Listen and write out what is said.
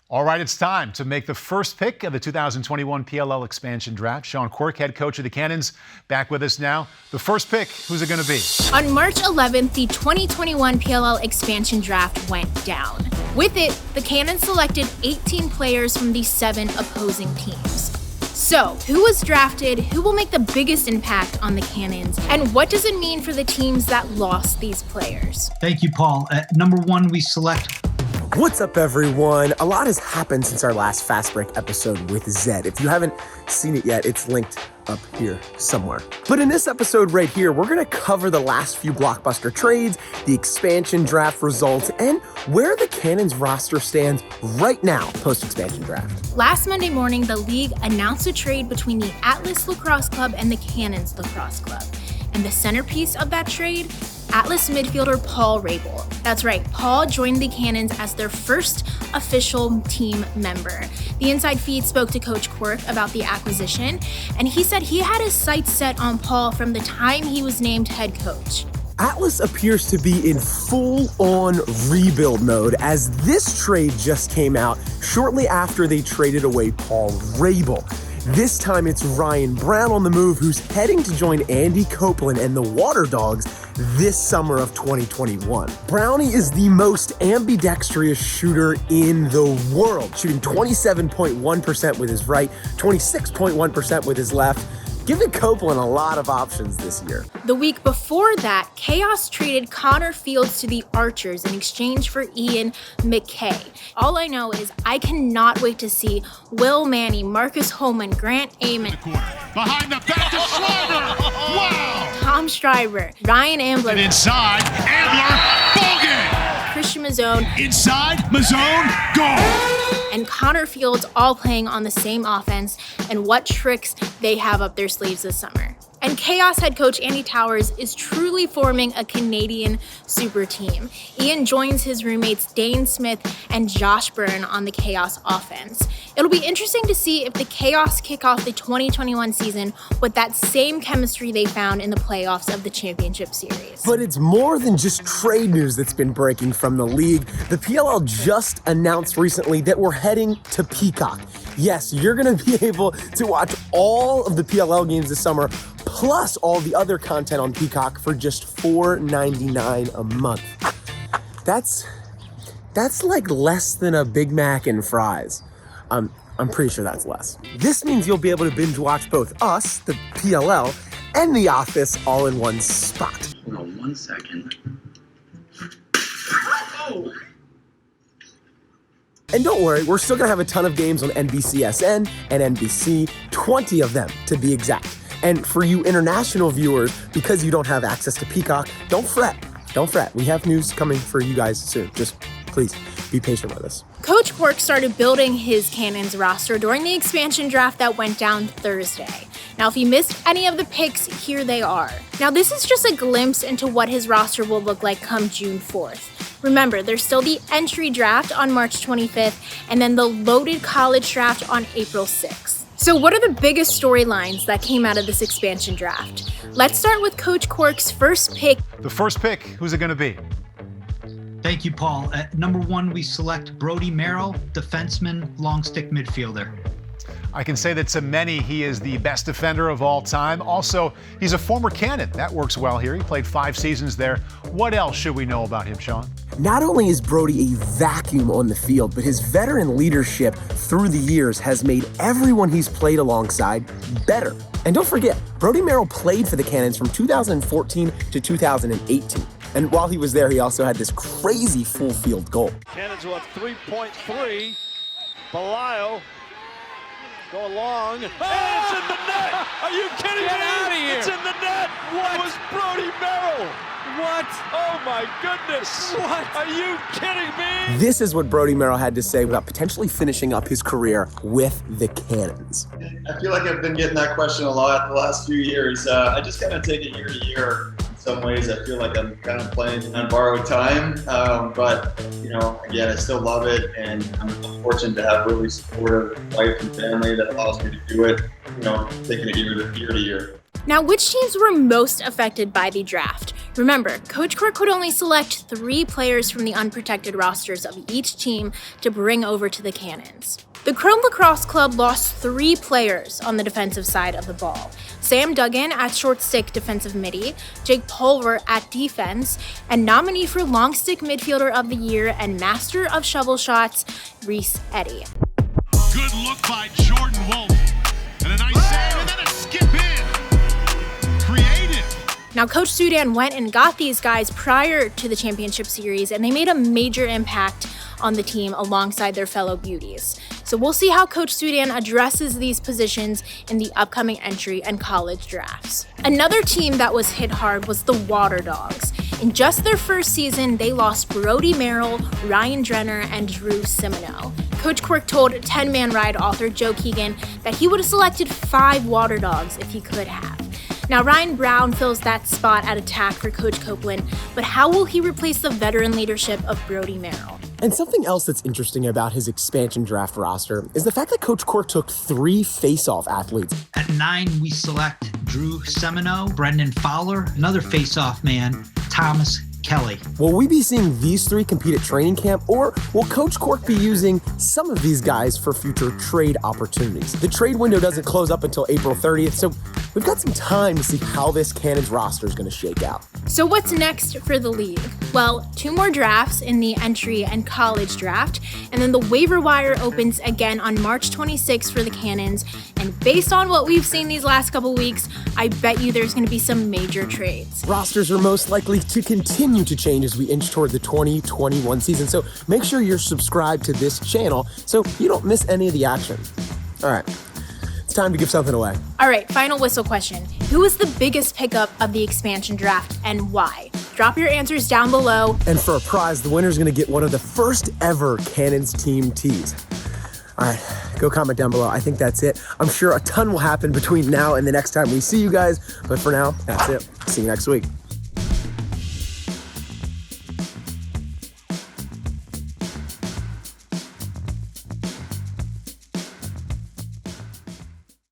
All right, it's time to make the first pick of the 2021 PLL expansion draft. Sean Quirk, head coach of the Cannons, back with us now. The first pick, who's it going to be? On March 11th, the 2021 PLL expansion draft went down. With it, the Cannons selected 18 players from the 7 opposing teams. So, who was drafted, who will make the biggest impact on the Cannons, and what does it mean for the teams that lost these players? Thank you, Paul. At number 1, we select... What's up, everyone? A lot has happened since our last Fast Break episode with Zed. If you haven't seen it yet, it's linked up here somewhere. But in this episode right here, we're going to cover the last few blockbuster trades, the expansion draft results, and where the Cannons roster stands right now post-expansion draft. Last Monday morning, the league announced a trade between the Atlas Lacrosse Club and the Cannons Lacrosse Club. And the centerpiece of that trade, Atlas midfielder Paul Rabel. That's right, Paul joined the Cannons as their first official team member. The Inside Feed spoke to Coach Quirk about the acquisition, and he said he had his sights set on Paul from the time he was named head coach. Atlas appears to be in full-on rebuild mode as this trade just came out shortly after they traded away Paul Rabel. This time it's Ryan Brown on the move, who's heading to join Andy Copeland and the Waterdogs this summer of 2021. Brownie is the most ambidextrous shooter in the world, shooting 27.1% with his right, 26.1% with his left, giving Copeland a lot of options this year. The week before that, Chaos traded Connor Fields to the Archers in exchange for Ian McKay. All I know is I cannot wait to see Will Manny, Marcus Holman, Grant Amon, behind the back to Schreiber. Wow! Tom Schreiber, Ryan Ambler, And inside, Ambler, Bogan! Christian Mazzone, Inside, Mazzone, goal! and Connor Fields all playing on the same offense, and what tricks they have up their sleeves this summer. And Chaos head coach Andy Towers is truly forming a Canadian super team. Ian joins his roommates Dane Smith and Josh Byrne on the Chaos offense. It'll be interesting to see if the Chaos kick off the 2021 season with that same chemistry they found in the playoffs of the championship series. But it's more than just trade news that's been breaking from the league. The PLL just announced recently that we're heading to Peacock. Yes, you're going to be able to watch all of the PLL games this summer, plus all the other content on Peacock for just $4.99 a month. That's like less than a Big Mac and fries. I'm pretty sure that's less. This means you'll be able to binge watch both us, the PLL, and The Office all in one spot. Hold on 1 second. Oh. And don't worry, we're still gonna have a ton of games on NBCSN and NBC, 20 of them to be exact. And for you international viewers, because you don't have access to Peacock, don't fret. We have news coming for you guys soon. Just please be patient with us. Coach Quirk started building his Cannons roster during the expansion draft that went down Thursday. Now, if you missed any of the picks, here they are. Now, this is just a glimpse into what his roster will look like come June 4th. Remember, there's still the entry draft on March 25th, and then the loaded college draft on April 6th. So what are the biggest storylines that came out of this expansion draft? Let's start with Coach Quirk's first pick. The first pick, who's it going to be? Thank you, Paul. At number 1, we select Brodie Merrill, defenseman, long stick midfielder. I can say that to many, he is the best defender of all time. Also, he's a former Cannon. That works well here. He played 5 seasons there. What else should we know about him, Sean? Not only is Brodie a vacuum on the field, but his veteran leadership through the years has made everyone he's played alongside better. And don't forget, Brodie Merrill played for the Cannons from 2014 to 2018. And while he was there, he also had this crazy full field goal. Cannons will have 3.3. Belial go long. Oh, it's in the net! Are you kidding me? Get out of here! It's in the net! What? It was Brodie Merrill! What? Oh my goodness! What? Are you kidding me? This is what Brodie Merrill had to say about potentially finishing up his career with the Cannons. I feel like I've been getting that question a lot the last few years. I just kind of take it year to year. In some ways, I feel like I'm kind of playing on borrowed time, but again, I still love it, and I'm fortunate to have really supportive wife and family that allows me to do it. Taking it year to year. Now, which teams were most affected by the draft? Remember, Coach Quirk could only select 3 players from the unprotected rosters of each team to bring over to the Cannons. The Chrome Lacrosse Club lost 3 players on the defensive side of the ball. Sam Duggan at short stick defensive midi, Jake Pulver at defense, and nominee for long stick midfielder of the year and master of shovel shots, Reese Eddy. Good look by Jordan Wolf. And a nice save, and then a skip in. Creative. Now, Coach Sudan went and got these guys prior to the championship series, and they made a major impact on the team alongside their fellow beauties. So we'll see how Coach Sudan addresses these positions in the upcoming entry and college drafts. Another team that was hit hard was the Waterdogs. In just their first season, they lost Brodie Merrill, Ryan Drenner, and Drew Simino. Coach Quirk told 10-Man Ride author Joe Keegan that he would have selected 5 Waterdogs if he could have. Now, Ryan Brown fills that spot at attack for Coach Copeland, but how will he replace the veteran leadership of Brodie Merrill? And something else that's interesting about his expansion draft roster is the fact that Coach Quirk took 3 face-off athletes. At 9, we select Drew Semino, Brendan Fowler, another face-off man, Thomas Kelly. Will we be seeing these 3 compete at training camp, or will Coach Quirk be using some of these guys for future trade opportunities? The trade window doesn't close up until April 30th, so we've got some time to see how this Cannons roster is going to shake out. So what's next for the league? Well, 2 more drafts in the entry and college draft, and then the waiver wire opens again on March 26th for the Cannons. And based on what we've seen these last couple weeks, I bet you there's going to be some major trades. Rosters are most likely to continue to change as we inch toward the 2021 season, so make sure you're subscribed to this channel so you don't miss any of the action. All right, it's time to give something away. All right, final whistle question. Who was the biggest pickup of the expansion draft and why? Drop your answers down below. And for a prize, the winner's going to get one of the first ever Cannons team tees. All right, go comment down below. I think that's it. I'm sure a ton will happen between now and the next time we see you guys, but for now, that's it. See you next week.